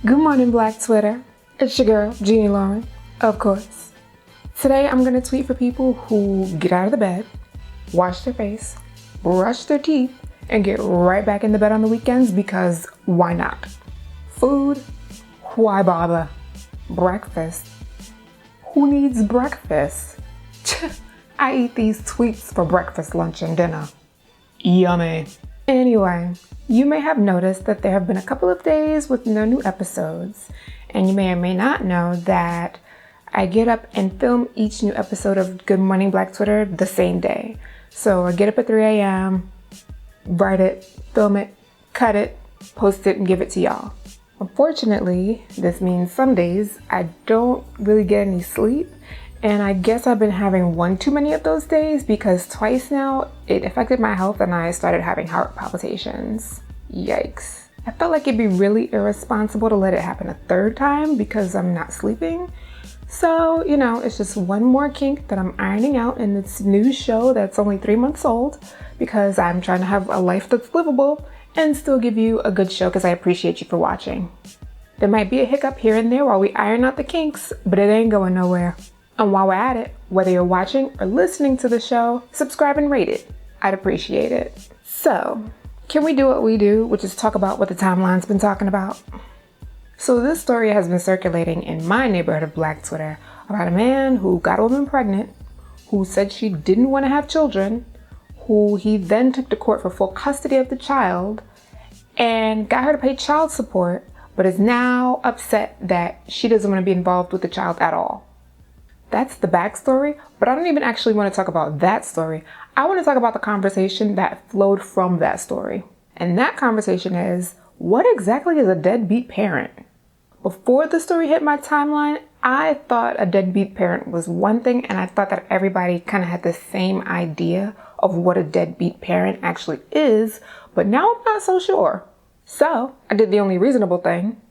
Good morning, Black Twitter. It's your girl, Jeannie Lauren, of course. Today I'm gonna tweet for people who get out of the bed, wash their face, brush their teeth, and get right back in the bed on the weekends because why not? Food? Why bother? Breakfast? Who needs breakfast? I eat these tweets for breakfast, lunch, and dinner. Yummy. Anyway, you may have noticed that there have been a couple of days with no new episodes, and you may or may not know that I get up and film each new episode of Good Morning Black Twitter the same day. So I get up at 3 a.m., write it, film it, cut it, post it, and give it to y'all. Unfortunately, this means some days I don't really get any sleep, and I guess I've been having one too many of those days because twice now it affected my health and I started having heart palpitations. Yikes. I felt like it'd be really irresponsible to let it happen a third time because I'm not sleeping. So, it's just one more kink that I'm ironing out in this new show that's only 3 months old because I'm trying to have a life that's livable and still give you a good show because I appreciate you for watching. There might be a hiccup here and there while we iron out the kinks, but it ain't going nowhere. And while we're at it, whether you're watching or listening to the show, subscribe and rate it. I'd appreciate it. So, can we do what we do, which is talk about what the timeline's been talking about? So this story has been circulating in my neighborhood of Black Twitter about a man who got a woman pregnant, who said she didn't want to have children, who he then took to court for full custody of the child, and got her to pay child support, but is now upset that she doesn't want to be involved with the child at all. That's the backstory, but I don't even actually want to talk about that story. I want to talk about the conversation that flowed from that story. And that conversation is, what exactly is a deadbeat parent? Before the story hit my timeline, I thought a deadbeat parent was one thing, and I thought that everybody kind of had the same idea of what a deadbeat parent actually is, but now I'm not so sure. So I did the only reasonable thing.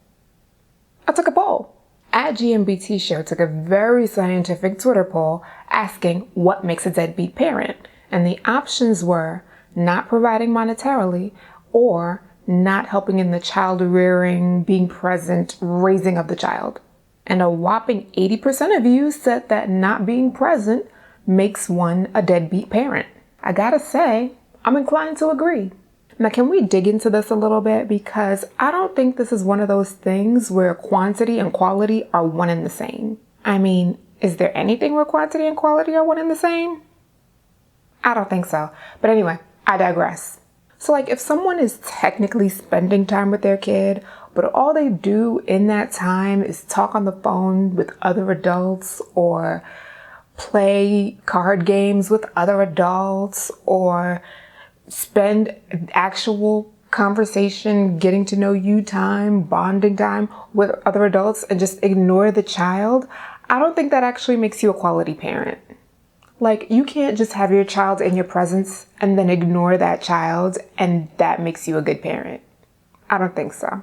I took a poll. At GMBT Show took a very scientific Twitter poll asking what makes a deadbeat parent. And the options were not providing monetarily or not helping in the child rearing, being present, raising of the child. And a whopping 80% of you said that not being present makes one a deadbeat parent. I gotta say, I'm inclined to agree. Now, can we dig into this a little bit? Because I don't think this is one of those things where quantity and quality are one and the same. I mean, is there anything where quantity and quality are one and the same? I don't think so. But anyway, I digress. So if someone is technically spending time with their kid, but all they do in that time is talk on the phone with other adults or play card games with other adults or spend actual conversation, getting to know you time, bonding time with other adults and just ignore the child, I don't think that actually makes you a quality parent. You can't just have your child in your presence and then ignore that child and that makes you a good parent. I don't think so.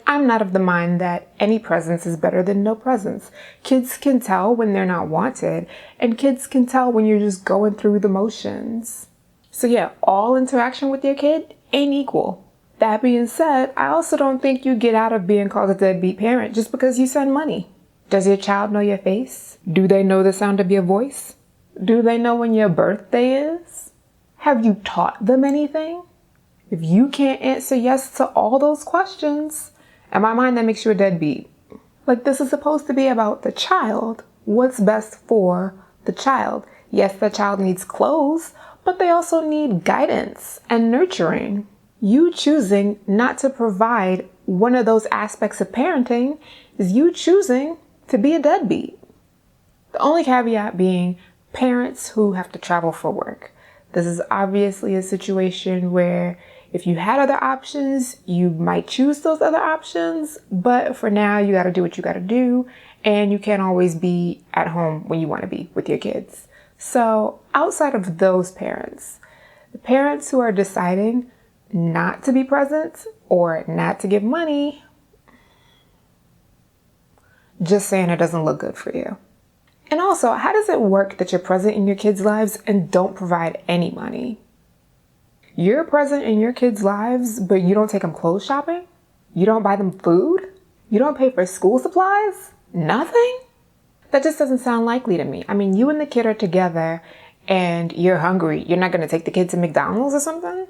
I'm not of the mind that any presence is better than no presence. Kids can tell when they're not wanted, and kids can tell when you're just going through the motions. So yeah, all interaction with your kid ain't equal. That being said, I also don't think you get out of being called a deadbeat parent just because you send money. Does your child know your face? Do they know the sound of your voice? Do they know when your birthday is? Have you taught them anything? If you can't answer yes to all those questions, in my mind, that makes you a deadbeat. This is supposed to be about the child. What's best for the child? Yes, the child needs clothes, but they also need guidance and nurturing. You choosing not to provide one of those aspects of parenting is you choosing to be a deadbeat. The only caveat being parents who have to travel for work. This is obviously a situation where if you had other options, you might choose those other options, but for now you gotta do what you gotta do, and you can't always be at home when you wanna be with your kids. So outside of those parents, the parents who are deciding not to be present or not to give money, just saying it doesn't look good for you. And also, how does it work that you're present in your kids' lives and don't provide any money? You're present in your kids' lives, but you don't take them clothes shopping? You don't buy them food? You don't pay for school supplies? Nothing? That just doesn't sound likely to me. I mean, you and the kid are together and you're hungry. You're not going to take the kid to McDonald's or something?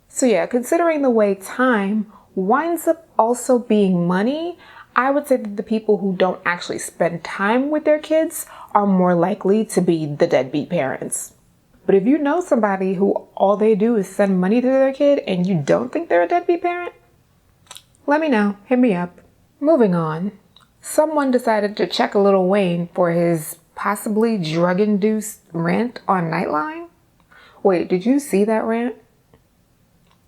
So yeah, considering the way time winds up also being money, I would say that the people who don't actually spend time with their kids are more likely to be the deadbeat parents. But if you know somebody who all they do is send money to their kid and you don't think they're a deadbeat parent, let me know. Hit me up. Moving on. Someone decided to check a Lil Wayne for his possibly drug-induced rant on Nightline. Wait, did you see that rant?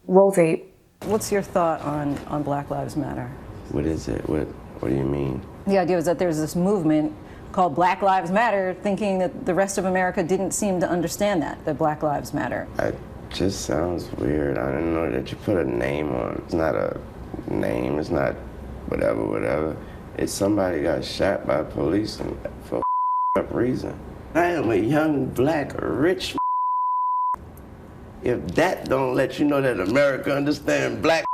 Roll tape. What's your thought on Black Lives Matter? What is it? What do you mean? The idea was that there's this movement called Black Lives Matter, thinking that the rest of America didn't seem to understand that Black Lives Matter. It just sounds weird. I don't know that you put a name on. It's not a name. It's not whatever. It's somebody got shot by police and for up reason. I am a young, black, rich. If that don't let you know that America understands Black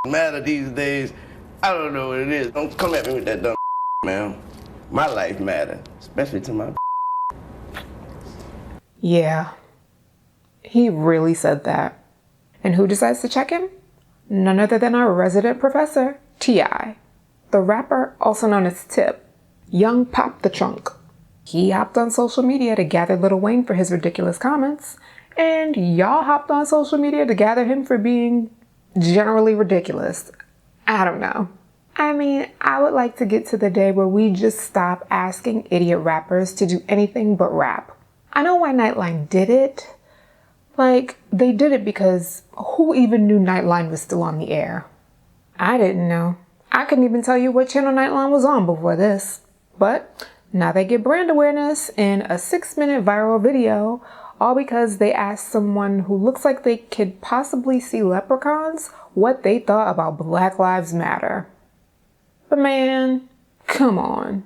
matter these days, I don't know what it is. Don't come at me with that dumb man. My life matter, especially to my. Yeah, he really said that. And who decides to check him? None other than our resident professor, T.I. The rapper, also known as Tip, Young Pop the Trunk. He hopped on social media to gather Lil Wayne for his ridiculous comments, and y'all hopped on social media to gather him for being generally ridiculous. I don't know. I mean, I would like to get to the day where we just stop asking idiot rappers to do anything but rap. I know why Nightline did it. Like, they did it because who even knew Nightline was still on the air? I didn't know. I couldn't even tell you what channel Nightline was on before this. But now they get brand awareness in a 6-minute viral video, all because they asked someone who looks like they could possibly see leprechauns what they thought about Black Lives Matter. But man, come on.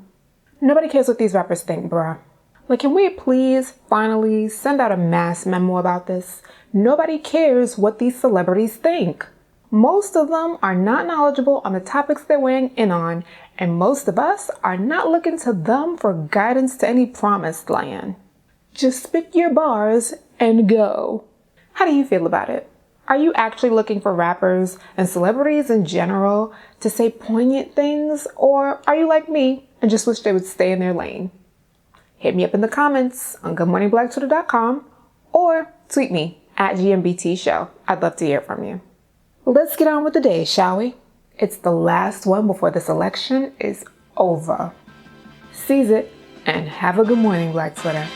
Nobody cares what these rappers think, bruh. Like, can we please finally send out a mass memo about this? Nobody cares what these celebrities think. Most of them are not knowledgeable on the topics they're weighing in on, and most of us are not looking to them for guidance to any promised land. Just spit your bars and go. How do you feel about it? Are you actually looking for rappers and celebrities in general to say poignant things, or are you like me and just wish they would stay in their lane? Hit me up in the comments on goodmorningblack.twitter.com or tweet me at GMBT Show. I'd love to hear from you. Let's get on with the day, shall we? It's the last one before this election is over. Seize it and have a good morning, Black Twitter.